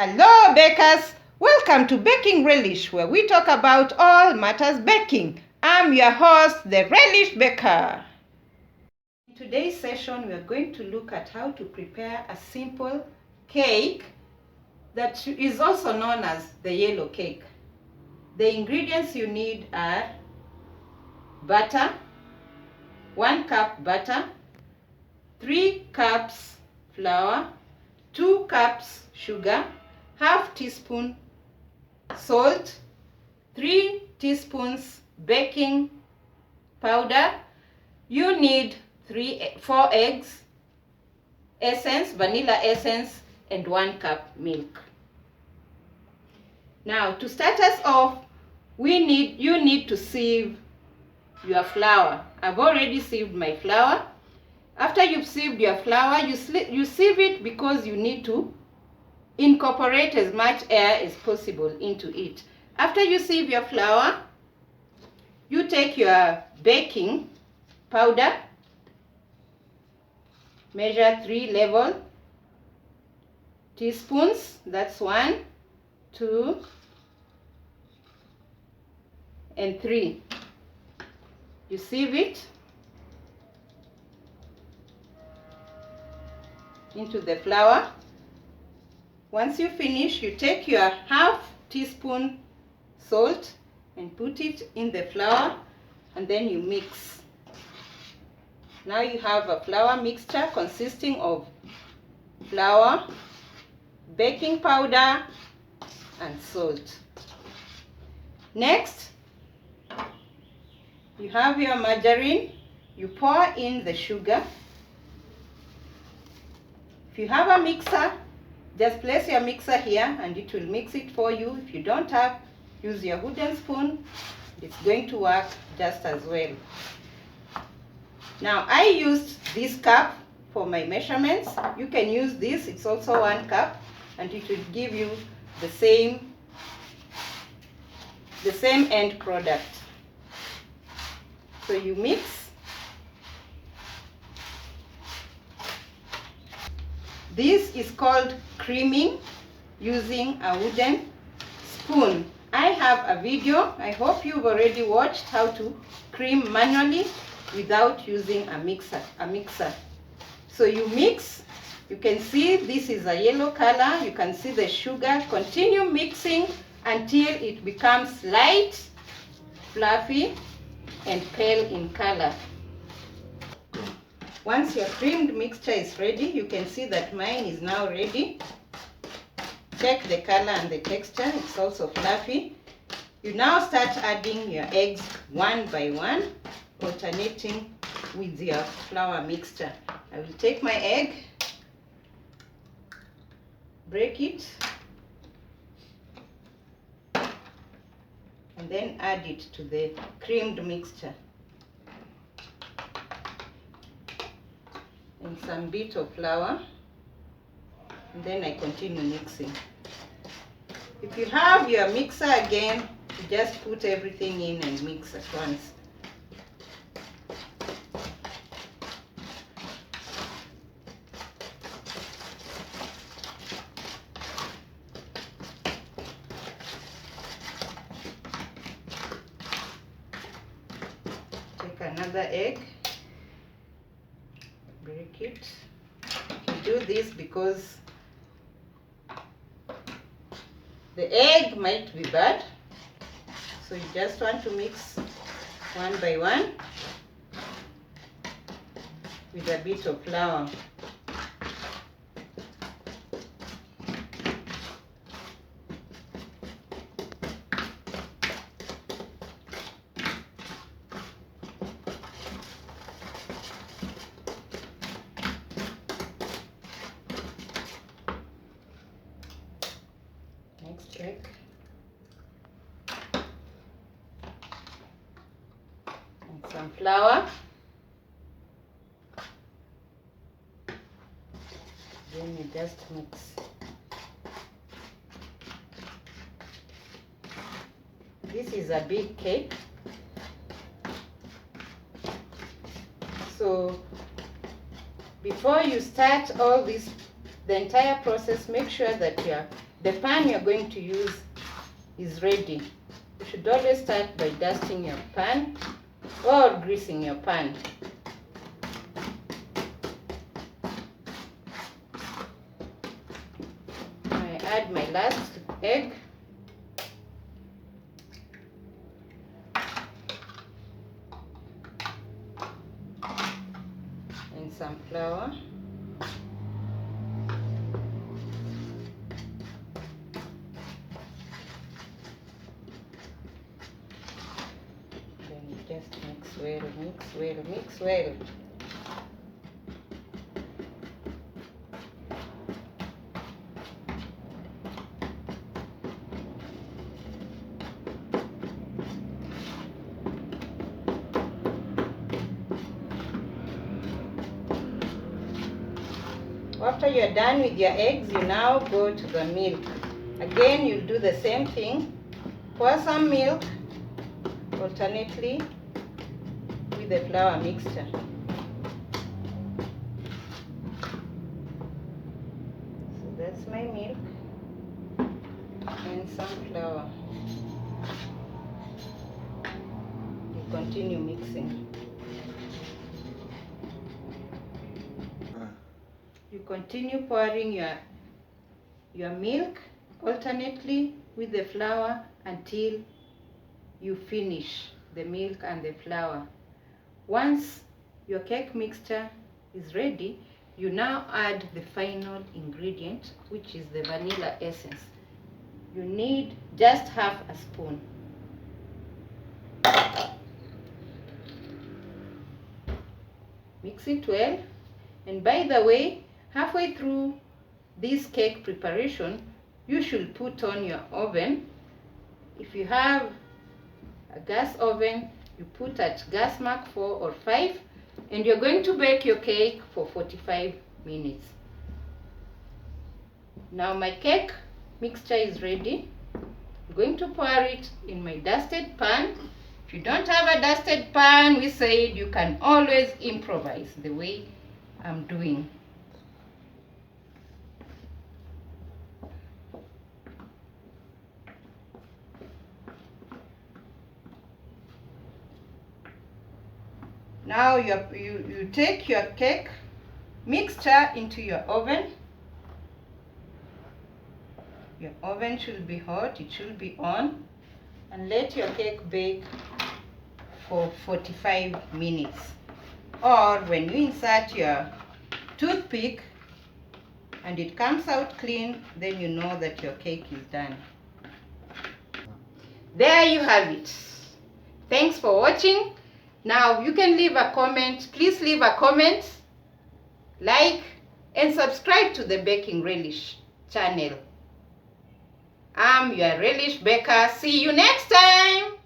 Hello bakers, welcome to Baking Relish, where we talk about all matters baking. I'm your host, the Relish Baker. In today's session, we are going to look at how to prepare a simple cake that is also known as the yellow cake. The ingredients you need are butter, 1 cup butter, 3 cups flour, 2 cups sugar, half teaspoon salt, 3 teaspoons baking powder. You need 4 eggs, essence, vanilla essence, and 1 cup milk. Now, to start us off, you need to sieve your flour. I've already sieved my flour. After you've sieved your flour, you sieve it because you need to incorporate as much air as possible into it. After you sieve your flour, you take your baking powder, measure 3 level teaspoons, that's 1, 2, and 3. You sieve it into the flour. Once you finish, you take your half teaspoon salt and put it in the flour, and then you mix. Now you have a flour mixture consisting of flour, baking powder, and salt. Next, you have your margarine. You pour in the sugar. If you have a mixer, just place your mixer here and it will mix it for you. If you don't have, use your wooden spoon. It's going to work just as well. Now, I used this cup for my measurements. You can use this. It's also 1 cup, and it will give you the same end product. So you mix. This is called creaming using a wooden spoon. I have a video. I hope you've already watched how to cream manually without using a mixer. So you mix. You can see this is a yellow color. You can see the sugar. Continue mixing until it becomes light, fluffy, and pale in color. Once your creamed mixture is ready, you can see that mine is now ready. Check the color and the texture, it's also fluffy. You now start adding your eggs one by one, alternating with your flour mixture. I will take my egg, break it, and then add it to the creamed mixture. And some bit of flour, and then I continue mixing. If you have your mixer again, you just put everything in and mix at once. Take another egg, break it. You do this because the egg might be bad, so you just want to mix one by one with a bit of flour. Next egg. And some flour. Then you just mix. This is a big cake, so before you start all this, the entire process, make sure that your the pan you're going to use is ready. You should always start by dusting your pan or greasing your pan. I add my last egg. And some flour. Then you just mix well, mix well, mix well. After you're done with your eggs, you now go to the milk. Again, you'll do the same thing. Pour some milk alternately with the flour mixture. So that's my milk and some flour. You continue mixing. You continue pouring your milk alternately with the flour until you finish the milk and the flour. Once your cake mixture is ready, you now add the final ingredient, which is the vanilla essence. You need just half a spoon. Mix it well. And by the way, halfway through this cake preparation, you should put on your oven. If you have a gas oven, you put at gas mark 4 or 5, and you're going to bake your cake for 45 minutes. Now my cake mixture is ready. I'm going to pour it in my dusted pan. If you don't have a dusted pan, we said you can always improvise the way I'm doing. Now you take your cake mixture into your oven. Your oven should be hot, it should be on, and let your cake bake for 45 minutes. Or when you insert your toothpick and it comes out clean, then you know that your cake is done. There you have it. Thanks for watching. Now you can leave a comment. Please leave a comment, like, and subscribe to the Baking Relish channel. I'm your Relish Baker. See you next time.